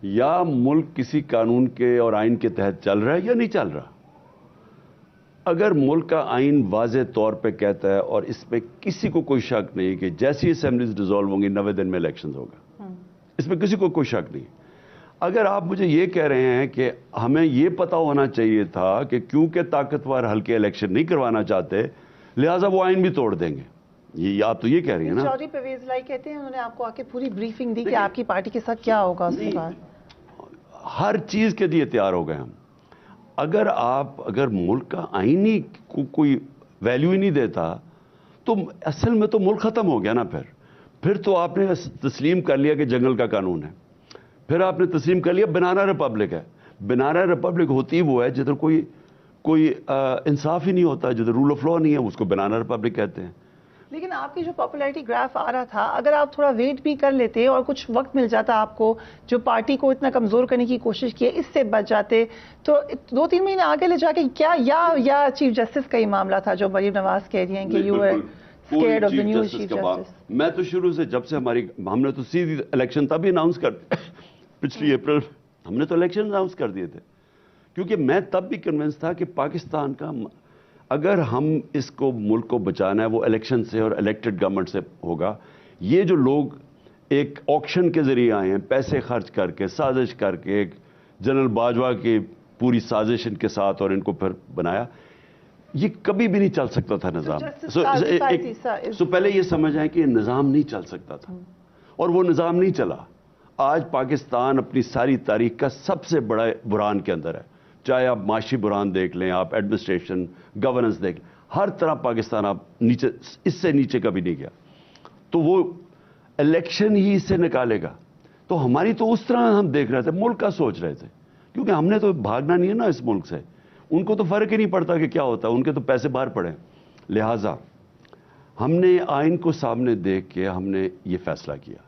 یا ملک کسی قانون کے اور آئین کے تحت چل رہا ہے یا نہیں چل رہا۔ اگر ملک کا آئین واضح طور پہ کہتا ہے اور اس پہ کسی کو کوئی شک نہیں کہ جیسی اسمبلیز ڈیزالو ہوں گی 90 دن میں الیکشنز ہوگا، اس میں کسی کو کوئی شک نہیں۔ اگر آپ مجھے یہ کہہ رہے ہیں کہ ہمیں یہ پتا ہونا چاہیے تھا کہ کیونکہ طاقتور ہلکے الیکشن نہیں کروانا چاہتے لہٰذا وہ آئین بھی توڑ دیں گے، یہ آپ تو یہ کہہ رہی ہیں نا۔ چودھری پرویز لائی کہتے ہیں انہوں نے آپ کو آ کے پوری بریفنگ دی کہ آپ کی پارٹی کے ساتھ کیا ہوگا اس کے بعد۔ ہر چیز کے لیے تیار ہو گئے ہم۔ اگر ملک کا آئین ہی کوئی ویلیو ہی نہیں دیتا تو اصل میں تو ملک ختم ہو گیا نا۔ پھر تو آپ نے تسلیم کر لیا کہ جنگل کا قانون ہے، پھر آپ نے تسلیم کر لیا بنانا ریپبلک ہے۔ بنانا ریپبلک ہوتی وہ ہے جدھر کوئی انصاف ہی نہیں ہوتا، جدھر رول آف لا نہیں ہے، اس کو بنانا ریپبلک کہتے ہیں۔ لیکن آپ کی جو پاپولیرٹی گراف آ رہا تھا، اگر آپ تھوڑا ویٹ بھی کر لیتے اور کچھ وقت مل جاتا آپ کو، جو پارٹی کو اتنا کمزور کرنے کی کوشش کی ہے، اس سے بچ جاتے تو 2-3 مہینے آگے لے جا کے کیا یا چیف جسٹس کا ہی معاملہ تھا جو مریم نواز کہہ رہی ہیں کہ you are scared of the new chief justice. میں تو شروع سے جب سے ہم نے تو سیدھی الیکشن تب ہی اناؤنس کر پچھلی اپریل ہم نے تو الیکشن اناؤنس کر دیے تھے، کیونکہ میں تب بھی کنونس تھا کہ پاکستان کا اگر ہم اس کو ملک کو بچانا ہے وہ الیکشن سے اور الیکٹڈ گورنمنٹ سے ہوگا۔ یہ جو لوگ ایک آکشن کے ذریعے آئے ہیں، پیسے خرچ کر کے سازش کر کے، ایک جنرل باجوہ کی پوری سازش ان کے ساتھ اور ان کو پھر بنایا، یہ کبھی بھی نہیں چل سکتا تھا نظام۔ سو پہلے یہ سمجھ آئے کہ یہ نظام نہیں چل سکتا تھا اور وہ نظام نہیں چلا۔ آج پاکستان اپنی ساری تاریخ کا سب سے بڑا بحران کے اندر ہے، چاہے آپ معاشی بحران دیکھ لیں، آپ ایڈمنسٹریشن گورننس دیکھ لیں، ہر طرح پاکستان آپ نیچے اس سے نیچے کبھی نہیں گیا۔ تو وہ الیکشن ہی اس سے نکالے گا۔ تو ہماری تو اس طرح ہم دیکھ رہے تھے، ملک کا سوچ رہے تھے، کیونکہ ہم نے تو بھاگنا نہیں ہے نا اس ملک سے۔ ان کو تو فرق ہی نہیں پڑتا کہ کیا ہوتا ہے، ان کے تو پیسے باہر پڑے۔ لہٰذا ہم نے آئین کو سامنے دیکھ کے ہم نے یہ فیصلہ کیا۔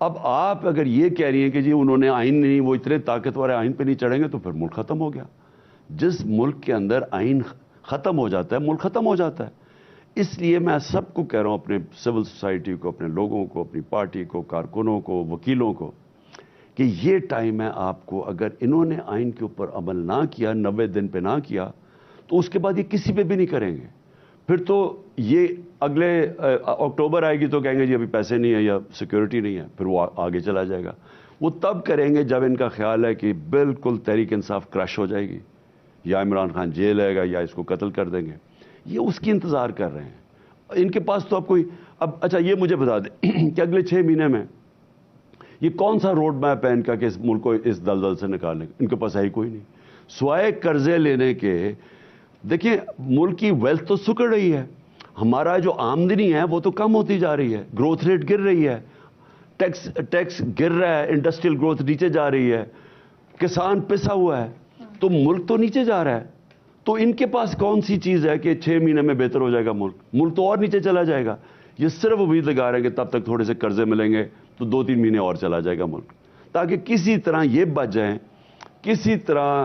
اب آپ اگر یہ کہہ رہی ہیں کہ جی انہوں نے آئین نہیں، وہ اتنے طاقتور آئین پہ نہیں چڑھیں گے، تو پھر ملک ختم ہو گیا۔ جس ملک کے اندر آئین ختم ہو جاتا ہے ملک ختم ہو جاتا ہے۔ اس لیے میں سب کو کہہ رہا ہوں، اپنے سول سوسائٹی کو، اپنے لوگوں کو، اپنی پارٹی کو، کارکنوں کو، وکیلوں کو، کہ یہ ٹائم ہے آپ کو، اگر انہوں نے آئین کے اوپر عمل نہ کیا، 90 دن پہ نہ کیا، تو اس کے بعد یہ کسی پہ بھی نہیں کریں گے۔ پھر تو یہ اگلے اکتوبر آئے گی تو کہیں گے جی ابھی پیسے نہیں ہے یا سیکیورٹی نہیں ہے، پھر وہ آگے چلا جائے گا۔ وہ تب کریں گے جب ان کا خیال ہے کہ بالکل تحریک انصاف کرش ہو جائے گی، یا عمران خان جیل آئے گا یا اس کو قتل کر دیں گے۔ یہ اس کی انتظار کر رہے ہیں۔ ان کے پاس تو اب اچھا یہ مجھے بتا دیں کہ اگلے 6 مہینے میں یہ کون سا روڈ میپ ہے ان کا کہ اس ملک کو اس دلدل سے نکالنے کا؟ ان کے پاس ہے ہی کوئی نہیں، سوائے قرضے لینے کے۔ دیکھیں ملک کی ویلتھ تو سکڑ رہی ہے، ہمارا جو آمدنی ہے وہ تو کم ہوتی جا رہی ہے، گروتھ ریٹ گر رہی ہے، ٹیکس گر رہا ہے، انڈسٹریل گروتھ نیچے جا رہی ہے، کسان پسا ہوا ہے، تو ملک تو نیچے جا رہا ہے۔ تو ان کے پاس کون سی چیز ہے کہ 6 مہینے میں بہتر ہو جائے گا ملک تو اور نیچے چلا جائے گا۔ یہ صرف امید لگا رہے ہیں کہ تب تک تھوڑے سے قرضے ملیں گے تو 2-3 مہینے اور چلا جائے گا ملک، تاکہ کسی طرح یہ بچ جائیں، کسی طرح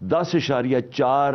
10.4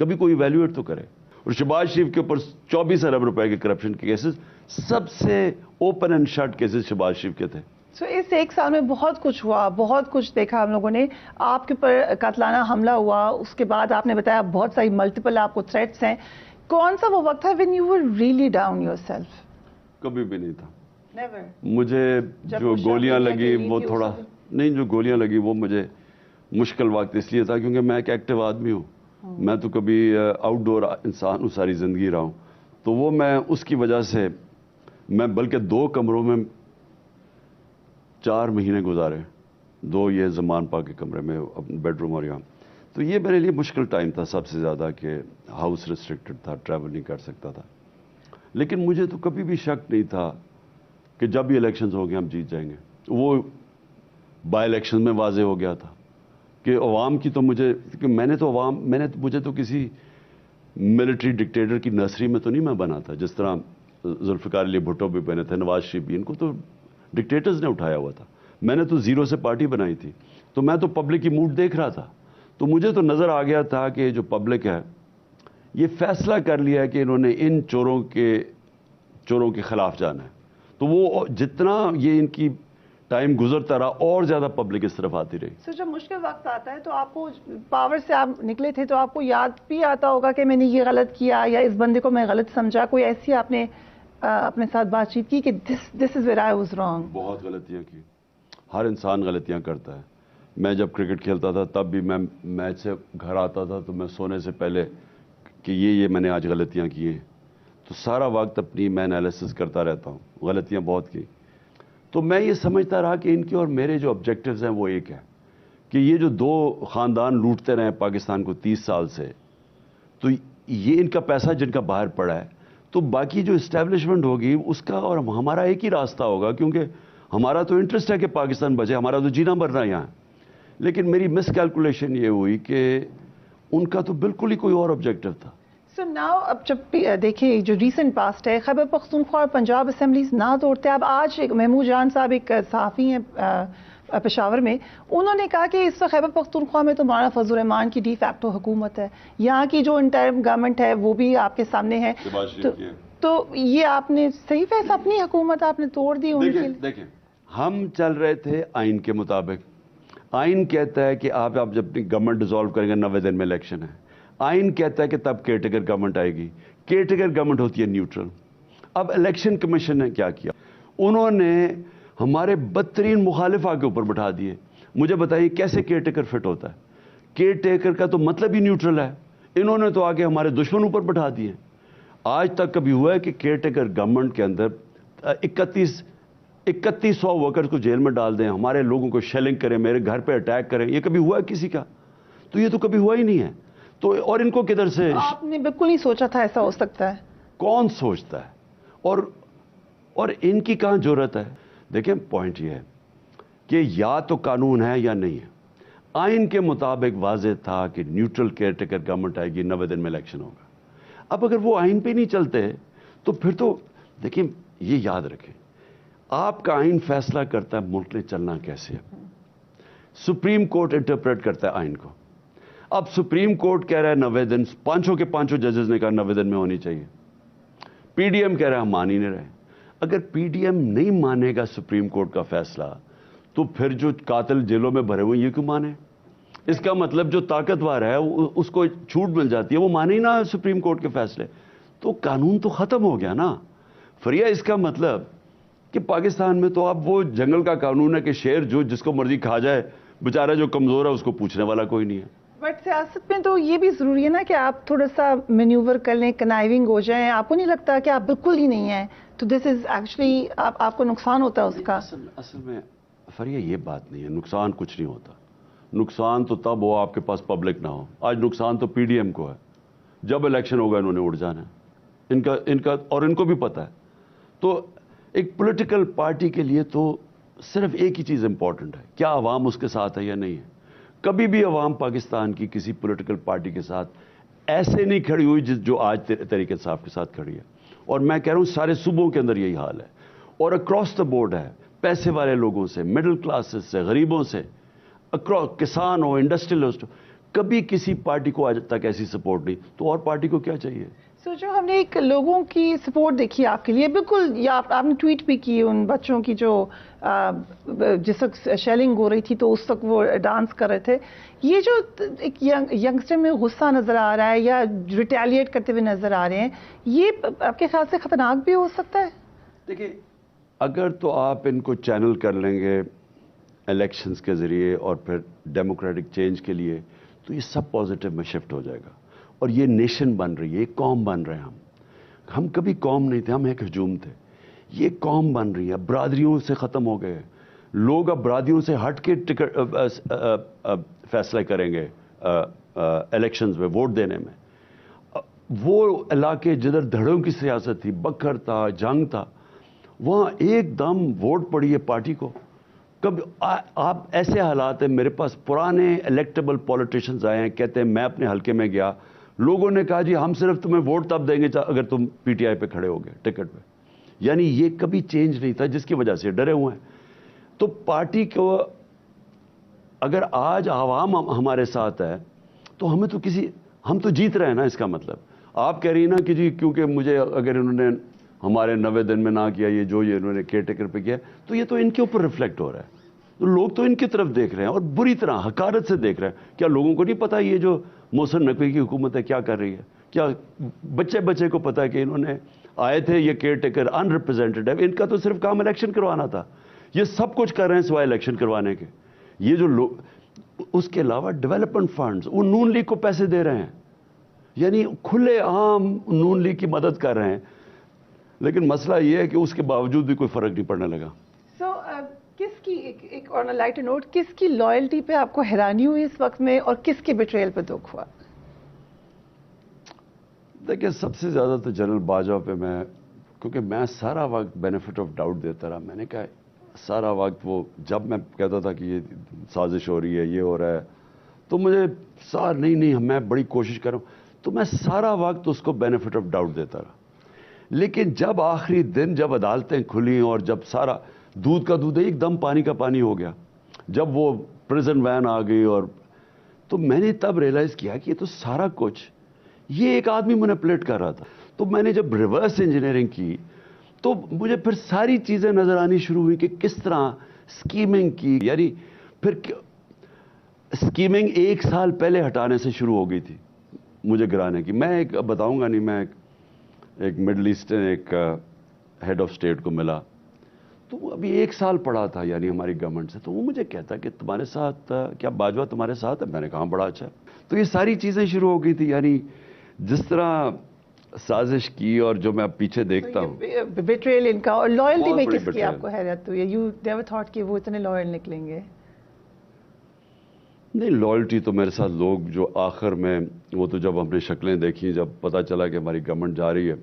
کبھی کوئی ایویلویٹ تو کرے. اور شہباز شریف کے اوپر 24 ارب روپے کے کرپشن کے کیسز, سب سے open and shut cases Shahbaz Sharif کے تھے. سو اس ایک سال میں بہت کچھ ہوا, بہت کچھ دیکھا ہم لوگوں نے. آپ کے اوپر قاتلانہ حملہ ہوا, اس کے بعد آپ نے بتایا بہت ساری ملٹیپل آپ کو تھریٹس ہیں. کون سا وہ وقت تھا when you were really down yourself؟ کبھی بھی نہیں تھا. Never. مجھے جو گولیاں لگی وہ تھوڑا نہیں, جو گولیاں لگی وہ مجھے مشکل وقت اس لیے تھا کیونکہ میں ایک ایکٹیو آدمی ہوں. میں تو کبھی آؤٹ ڈور انسان ہوں, ساری زندگی رہا ہوں. تو وہ میں اس کی وجہ سے میں بلکہ 2 کمروں میں 4 مہینے گزارے, 2 یہ زمان پاک کے کمرے میں, بیڈ روم اور یہاں. تو یہ میرے لیے مشکل ٹائم تھا سب سے زیادہ, کہ ہاؤس ریسٹرکٹڈ تھا, ٹریول نہیں کر سکتا تھا. لیکن مجھے تو کبھی بھی شک نہیں تھا کہ جب بھی الیکشنز ہو گئے ہم جیت جائیں گے. وہ بائی الیکشن میں واضح ہو گیا تھا کہ عوام کی تو مجھے مجھے تو کسی ملٹری ڈکٹیٹر کی نرسری میں تو نہیں میں بنا تھا, جس طرح ذوالفقار علی بھٹو بھی بنے تھے, نواز شریف بھی, ان کو تو ڈکٹیٹرز نے اٹھایا ہوا تھا. میں نے تو زیرو سے پارٹی بنائی تھی, تو میں تو پبلک کی موڈ دیکھ رہا تھا. تو مجھے تو نظر آ گیا تھا کہ جو پبلک ہے یہ فیصلہ کر لیا ہے کہ انہوں نے ان چوروں کے خلاف جانا ہے. تو وہ جتنا یہ ان کی ٹائم گزرتا رہا اور زیادہ پبلک اس طرف آتی رہی. سر جب مشکل وقت آتا ہے تو آپ کو پاور سے آپ نکلے تھے تو آپ کو یاد بھی آتا ہوگا کہ میں نے یہ غلط کیا یا اس بندے کو میں غلط سمجھا, کوئی ایسی آپ نے اپنے ساتھ بات چیت کی کہ this is where I was wrong? بہت غلطیاں کی, ہر انسان غلطیاں کرتا ہے. میں جب کرکٹ کھیلتا تھا تب بھی میں میچ سے گھر آتا تھا تو میں سونے سے پہلے کہ یہ میں نے آج غلطیاں کی ہیں, تو سارا وقت اپنی میں انالیسس کرتا رہتا ہوں. غلطیاں بہت کی. تو میں یہ سمجھتا رہا کہ ان کے اور میرے جو آبجیکٹیوز ہیں وہ ایک ہے کہ یہ جو 2 خاندان لوٹتے رہے پاکستان کو 30 سال سے, تو یہ ان کا پیسہ جن کا باہر پڑا ہے, تو باقی جو اسٹیبلشمنٹ ہوگی اس کا اور ہمارا ایک ہی راستہ ہوگا, کیونکہ ہمارا تو انٹرسٹ ہے کہ پاکستان بچے, ہمارا تو جینا مرنا یہاں ہے. لیکن میری مس کیلکولیشن یہ ہوئی کہ ان کا تو بالکل ہی کوئی اور آبجیکٹیو تھا. سر ناؤ اب جب دیکھیں جو ریسنٹ پاسٹ ہے, خیبر پختونخوا اور پنجاب اسمبلیز نہ توڑتے. اب آج محمود جان صاحب ایک صحافی ہیں پشاور میں, انہوں نے کہا کہ اس وقت خیبر پختونخوا میں تو مولانا فضل الرحمان کی ڈی فیکٹو حکومت ہے, یہاں کی جو انٹرم گورنمنٹ ہے وہ بھی آپ کے سامنے ہے. تو یہ آپ نے صحیح فیصلہ, اپنی حکومت آپ نے توڑ دی. دیکھیں ہم چل رہے تھے آئین کے مطابق. آئین کہتا ہے کہ آپ جب اپنی گورنمنٹ ڈیزالو کریں گے 90 دن میں الیکشن ہے. آئین کہتا ہے کہ تب کیئر ٹیکر گورنمنٹ آئے گی. کیئر ٹیکر گورنمنٹ ہوتی ہے نیوٹرل. اب الیکشن کمیشن نے کیا کیا, انہوں نے ہمارے بدترین مخالف آگے اوپر بٹھا دیے. مجھے بتائیے کیسے کیئر ٹیکر فٹ ہوتا ہے؟ کیئر ٹیکر کا تو مطلب ہی نیوٹرل ہے. انہوں نے تو آگے ہمارے دشمن اوپر بٹھا دیے. آج تک کبھی ہوا ہے کہ کیئر ٹیکر گورنمنٹ کے اندر 3100 ورکرز کو جیل میں ڈال دیں, ہمارے لوگوں کو شیلنگ کریں, میرے گھر پہ اٹیک کریں؟ یہ کبھی ہوا ہے کسی کا؟ تو یہ تو کبھی ہوا ہی نہیں ہے. تو اور ان کو کدھر سے؟ آپ نے بالکل نہیں سوچا تھا ایسا ہو سکتا ہے. کون سوچتا ہے؟ اور ان کی کہاں جرت ہے؟ دیکھیں پوائنٹ یہ ہے کہ یا تو قانون ہے یا نہیں ہے. آئین کے مطابق واضح تھا کہ نیوٹرل کیئر ٹیکر گورنمنٹ آئے گی, 90 دن میں الیکشن ہوگا. اب اگر وہ آئین پہ نہیں چلتے تو پھر تو دیکھیں یہ یاد رکھیں, آپ کا آئین فیصلہ کرتا ہے ملک نے چلنا کیسے ہے. سپریم کورٹ انٹرپریٹ کرتا ہے آئین کو. اب سپریم کورٹ کہہ رہا ہے 90 دن, 5 کے 5 ججز نے کہا 90 دن میں ہونی چاہیے. پی ڈی ایم کہہ رہا ہے ہم مان ہی نہیں رہے. اگر پی ڈی ایم نہیں مانے گا سپریم کورٹ کا فیصلہ تو پھر جو قاتل جیلوں میں بھرے ہوئے یہ کیوں مانے؟ اس کا مطلب جو طاقتور ہے اس کو چھوٹ مل جاتی ہے, وہ مانے ہی نہ سپریم کورٹ کے فیصلے. تو قانون تو ختم ہو گیا نا. فریا اس کا مطلب کہ پاکستان میں تو اب وہ جنگل کا قانون ہے کہ شیر جو جس کو مرضی کھا جائے, بیچارہ جو کمزور ہے اس کو پوچھنے والا کوئی نہیں ہے. بٹ سیاست میں تو یہ بھی ضروری ہے نا کہ آپ تھوڑا سا مینیور کر لیں, کنائیونگ ہو جائیں. آپ کو نہیں لگتا کہ آپ بالکل ہی نہیں ہیں تو دس از ایکچولی آپ کو نقصان ہوتا ہے اس کا؟ اصل میں فریا یہ بات نہیں ہے, نقصان کچھ نہیں ہوتا. نقصان تو تب ہو آپ کے پاس پبلک نہ ہو. آج نقصان تو پی ڈی ایم کو ہے. جب الیکشن ہوگا انہوں نے اڑ جانا ہے, ان کا اور ان کو بھی پتہ ہے. تو ایک پولیٹیکل پارٹی کے لیے تو صرف ایک ہی چیز امپورٹنٹ ہے, کیا عوام اس کے ساتھ ہے یا نہیں ہے. کبھی بھی عوام پاکستان کی کسی پولیٹیکل پارٹی کے ساتھ ایسے نہیں کھڑی ہوئی جو آج تحریک انصاف کے ساتھ کھڑی ہے. اور میں کہہ رہا ہوں سارے صوبوں کے اندر یہی حال ہے, اور اکراس دا بورڈ ہے. پیسے والے لوگوں سے, مڈل کلاسز سے, غریبوں سے, کسان ہو, انڈسٹریلسٹ, کبھی کسی پارٹی کو آج تک ایسی سپورٹ نہیں، تو اور پارٹی کو کیا چاہیے؟ جو ہم نے ایک لوگوں کی سپورٹ دیکھی آپ کے لیے بالکل، یا آپ نے ٹویٹ بھی کی ان بچوں کی جو جس وقت شیلنگ ہو رہی تھی تو اس وقت وہ ڈانس کر رہے تھے، یہ جو ایک ینگسٹر میں غصہ نظر آ رہا ہے یا ریٹیلیٹ کرتے ہوئے نظر آ رہے ہیں، یہ آپ کے خیال سے خطرناک بھی ہو سکتا ہے؟ دیکھیں، اگر تو آپ ان کو چینل کر لیں گے الیکشنز کے ذریعے اور پھر ڈیموکریٹک چینج کے لیے، تو یہ سب پازیٹیو میں شفٹ ہو جائے گا، اور یہ نیشن بن رہی ہے، ایک قوم بن رہے ہیں ہم کبھی قوم نہیں تھے، ہم ایک ہجوم تھے، یہ قوم بن رہی ہے، برادریوں سے ختم ہو گئے، لوگ اب برادریوں سے ہٹ کے فیصلہ کریں گے الیکشنز میں، ووٹ دینے میں۔ وہ علاقے جدھر دھڑوں کی سیاست تھی، بکھر تھا، جنگ تھا، وہاں ایک دم ووٹ پڑی ہے پارٹی کو۔ کب آپ ایسے حالات ہیں، میرے پاس پرانے الیکٹیبل پولیٹیشنز آئے ہیں، کہتے ہیں میں اپنے حلقے میں گیا، لوگوں نے کہا جی ہم صرف تمہیں ووٹ تب دیں گے اگر تم پی ٹی آئی پہ کھڑے ہو گئے ٹکٹ پہ۔ یعنی یہ کبھی چینج نہیں تھا، جس کی وجہ سے ڈرے ہوئے ہیں۔ تو پارٹی کو اگر آج عوام ہمارے ساتھ ہے تو ہم تو جیت رہے ہیں نا، اس کا مطلب آپ کہہ رہی ہیں نا کہ جی کیونکہ مجھے اگر انہوں نے ہمارے 90 دن میں نہ کیا، یہ انہوں نے کیئر ٹیکر پہ کیا، تو یہ تو ان کے اوپر ریفلیکٹ ہو رہا ہے، تو لوگ تو ان کی طرف دیکھ رہے ہیں اور بری طرح حقارت سے دیکھ رہے ہیں۔ کیا لوگوں کو نہیں پتا یہ جو محسن نقوی کی حکومت ہے کیا کر رہی ہے؟ کیا بچے کو پتا ہے کہ انہوں نے آئے تھے یہ کیئر ٹیکر ان ریپرزینٹیڈ ہے، ان کا تو صرف کام الیکشن کروانا تھا، یہ سب کچھ کر رہے ہیں سوائے الیکشن کروانے کے۔ یہ جو لوگ، اس کے علاوہ ڈیولپمنٹ فنڈز وہ نون لیگ کو پیسے دے رہے ہیں، یعنی کھلے عام نون لیگ کی مدد کر رہے ہیں، لیکن مسئلہ یہ ہے کہ اس کے باوجود بھی کوئی فرق نہیں پڑنے لگا۔ کس کی ایک اور لائٹ نوٹ، کس کی لائلٹی پہ آپ کو حیرانی ہوئی اس وقت میں اور کس کے بیٹریل پہ دکھ ہوا؟ دیکھیں، سب سے زیادہ تو جنرل باجوہ پہ کیونکہ میں سارا وقت بینیفٹ آف ڈاؤٹ دیتا رہا، میں نے کہا سارا وقت وہ جب میں کہتا تھا کہ یہ سازش ہو رہی ہے، یہ ہو رہا ہے، تو مجھے نہیں میں بڑی کوشش کر رہا ہوں، تو میں سارا وقت اس کو بینیفٹ آف ڈاؤٹ دیتا رہا۔ لیکن جب آخری دن جب عدالتیں کھلیں اور جب سارا دودھ کا دودھ ایک دم پانی کا پانی ہو گیا، جب وہ پریزن وین آ گئی، اور تو میں نے تب ریئلائز کیا کہ یہ تو سارا کچھ یہ ایک آدمی مینیپولیٹ کر رہا تھا۔ تو میں نے جب ریورس انجینئرنگ کی تو مجھے پھر ساری چیزیں نظر آنی شروع ہوئی کہ کس طرح سکیمنگ کی، یعنی پھر سکیمنگ 1 سال پہلے ہٹانے سے شروع ہو گئی تھی مجھے گرانے کی۔ میں ایک بتاؤں گا نہیں، میں ایک مڈل ایسٹرن ایک ہیڈ آف اسٹیٹ کو ملا، تو وہ ابھی 1 سال پڑا تھا یعنی ہماری گورنمنٹ سے، تو وہ مجھے کہتا کہ تمہارے ساتھ کیا باجوہ تمہارے ساتھ ہے؟ میں نے کہا بڑا اچھا۔ تو یہ ساری چیزیں شروع ہو گئی تھی، یعنی جس طرح سازش کی، اور جو میں اب پیچھے دیکھتا ہوں بیٹریل ان کا، اور لائلٹی میں کس کی آپ کو حیرت ہوئی؟ یو نیور تھاٹ کہ وہ اتنے لائل نکلیں گے؟ نہیں، لائلٹی تو میرے ساتھ لوگ جو آخر میں وہ تو جب ہم نے شکلیں دیکھی، جب پتہ چلا کہ ہماری گورنمنٹ جا رہی ہے،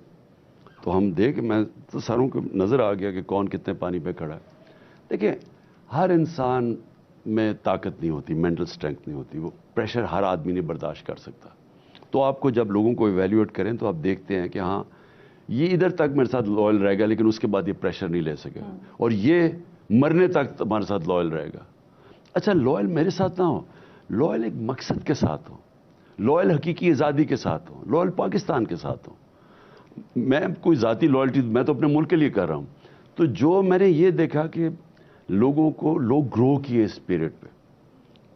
تو ہم میں تو ساروں کو نظر آ گیا کہ کون کتنے پانی پہ کھڑا ہے۔ دیکھیں، ہر انسان میں طاقت نہیں ہوتی، مینٹل اسٹرینتھ نہیں ہوتی، وہ پریشر ہر آدمی نہیں برداشت کر سکتا۔ تو آپ کو جب لوگوں کو ایویلیویٹ کریں تو آپ دیکھتے ہیں کہ ہاں یہ ادھر تک میرے ساتھ لائل رہے گا، لیکن اس کے بعد یہ پریشر نہیں لے سکے گا، اور یہ مرنے تک تمہارے ساتھ لائل رہے گا۔ اچھا، لائل میرے ساتھ نہ ہو، لائل ایک مقصد کے ساتھ ہو، لائل حقیقی آزادی کے ساتھ ہو، لائل پاکستان کے ساتھ ہو۔ میں کوئی ذاتی لائلٹی میں تو اپنے ملک کے لیے کر رہا ہوں۔ تو جو میں نے یہ دیکھا کہ لوگ گرو کیے اس پیریڈ پہ،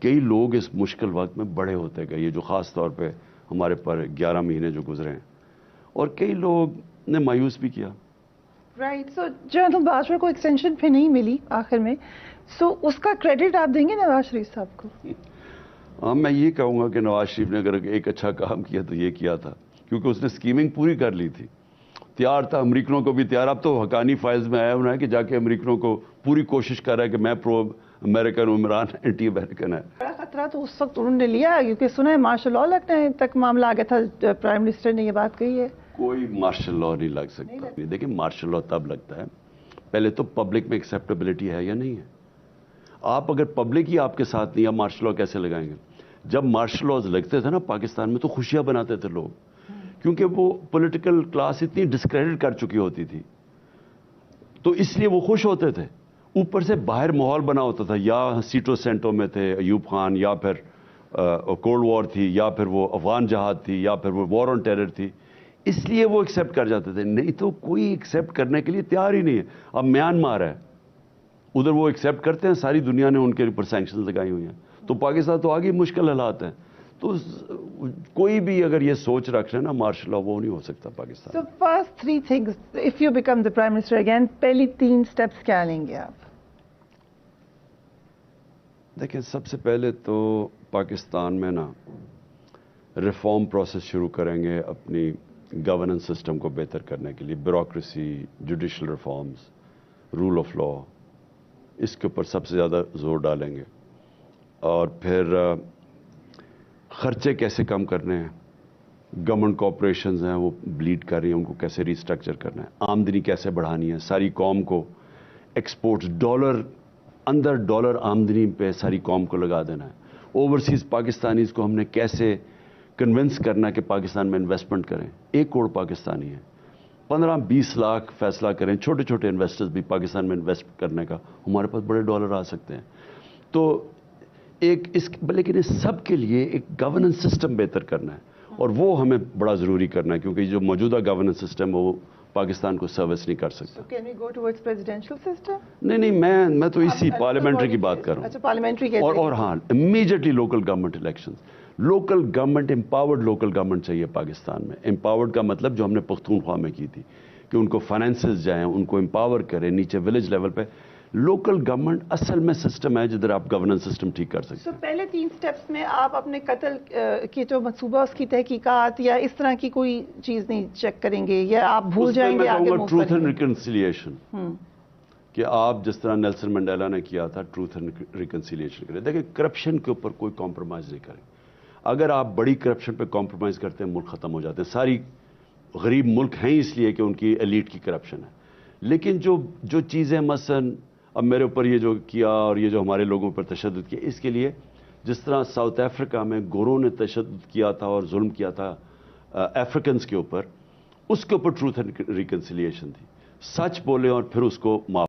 کئی لوگ اس مشکل وقت میں بڑے ہوتے گئے، یہ جو خاص طور پہ ہمارے پر 11 مہینے جو گزرے ہیں، اور کئی لوگ نے مایوس بھی کیا۔ رائٹ، سو جنرل باجوہ کو ایکسٹینشن پہ نہیں ملی آخر میں، سو اس کا کریڈٹ آپ دیں گے نواز شریف صاحب کو؟ ہاں، میں یہ کہوں گا کہ نواز شریف نے اگر ایک اچھا کام کیا تو یہ کیا تھا، کیونکہ اس نے سکیمنگ پوری کر لی تھی، تیار تھا، امریکنوں کو بھی تیار۔ اب تو حقانی فائز میں آیا ہونا ہے کہ جا کے امریکنوں کو پوری کوشش کر رہا ہے کہ میں پرو امریکن، عمران اینٹی امریکن ہے۔ بڑا خطرہ تو اس وقت انہوں نے لیا، کیونکہ سنا ہے مارشل لاء لگنے تک معاملہ آ گیا تھا، پرائم منسٹر نے یہ بات کہی ہے۔ کوئی مارشل لاء نہیں لگ سکتا۔ دیکھیں، مارشل لاء تب لگتا ہے پہلے تو پبلک میں ایکسیپٹیبلٹی ہے یا نہیں ہے۔ آپ اگر پبلک ہی آپ کے ساتھ نہیں، آپ مارشل لاء کیسے لگائیں گے؟ جب مارشل لاء لگتے تھے نا پاکستان میں، تو خوشیاں بناتے تھے لوگ، کیونکہ وہ پولیٹیکل کلاس اتنی ڈسکریڈٹ کر چکی ہوتی تھی، تو اس لیے وہ خوش ہوتے تھے۔ اوپر سے باہر ماحول بنا ہوتا تھا، یا سیٹو سینٹو میں تھے ایوب خان، یا پھر کولڈ وار تھی یا پھر وہ افغان جہاد تھی یا پھر وہ وار آن ٹیرر تھی، اس لیے وہ ایکسیپٹ کر جاتے تھے، نہیں تو کوئی ایکسیپٹ کرنے کے لیے تیار ہی نہیں ہے. اب میانمار ہے، ادھر وہ ایکسیپٹ کرتے ہیں، ساری دنیا نے ان کے اوپر سینکشنز لگائی ہوئی ہیں، تو پاکستان تو آگے مشکل حالات ہیں. تو کوئی بھی اگر یہ سوچ رکھ رہے ہیں نا مارشل لا، وہ نہیں ہو سکتا Pakistan. So first three things, if you become the Prime Minister again, پہلی 3 steps کیا لیں گے آپ؟ دیکھیں، سب سے پہلے تو پاکستان میں نا ریفارم پروسیس شروع کریں گے اپنی گورننس سسٹم کو بہتر کرنے کے لیے. Bureaucracy, judicial reforms, rule of law, اس کے اوپر سب سے زیادہ زور ڈالیں گے. اور پھر خرچے کیسے کم کرنے ہیں، گورنمنٹ کارپوریشنز ہیں وہ بلیڈ کر رہی ہیں، ان کو کیسے ریسٹرکچر کرنا ہے، آمدنی کیسے بڑھانی ہے، ساری قوم کو ایکسپورٹس ڈالر آمدنی پہ ساری قوم کو لگا دینا ہے. اوورسیز پاکستانیز کو ہم نے کیسے کنونس کرنا ہے کہ پاکستان میں انویسٹمنٹ کریں. 1 کروڑ پاکستانی ہیں، 15-20 لاکھ فیصلہ کریں، چھوٹے چھوٹے انویسٹرز بھی پاکستان میں انویسٹ کرنے کا، ہمارے پاس بڑے ڈالر آ سکتے ہیں. تو لیکن اس سب کے لیے ایک گورننس سسٹم بہتر کرنا ہے، اور وہ ہمیں بڑا ضروری کرنا ہے، کیونکہ جو موجودہ گورننس سسٹم ہے وہ پاکستان کو سروس نہیں کر سکتا. Can we go towards presidential system? نہیں، میں تو اسی پارلیمنٹری کی بات کر رہا ہوں. اچھا، پارلیمنٹری اور ہاں، immediately local government elections, local government, empowered local government چاہیے پاکستان میں. امپاورڈ کا مطلب جو ہم نے پختونخوا میں کی تھی کہ ان کو فائنینسز جائیں، ان کو امپاور کریں نیچے ولیج لیول پہ. لوکل گورنمنٹ اصل میں سسٹم ہے جدھر آپ گورننس سسٹم ٹھیک کر سکتے ہیں. پہلے 3 سٹیپس میں آپ اپنے قتل کی جو منصوبہ اس کی تحقیقات یا اس طرح کی کوئی چیز نہیں چیک کریں گے، یا آپ بھول جائیں گے آگے موو ٹروتھ اینڈ کریں گے؟ ریکنسیلیشن، کہ آپ جس طرح نیلسن منڈیلا نے کیا تھا ٹروتھ اینڈ ریکنسیلیشن کریں. دیکھیں، کرپشن کے اوپر کوئی کمپرومائز نہیں کریں. اگر آپ بڑی کرپشن پہ کمپرومائز کرتے ہیں ملک ختم ہو جاتے ہیں. ساری غریب ملک ہیں اس لیے کہ ان کی ایلیٹ کی کرپشن ہے. لیکن جو چیزیں مثلاً اب میرے اوپر یہ جو کیا اور یہ جو ہمارے لوگوں پر تشدد کیا، اس کے لیے جس طرح ساؤتھ افریقہ میں گوروں نے تشدد کیا تھا اور ظلم کیا تھا افریکنز کے اوپر، اس کے اوپر ٹروتھ اینڈ ریکنسیلیشن تھی. سچ بولے اور پھر اس کو معاف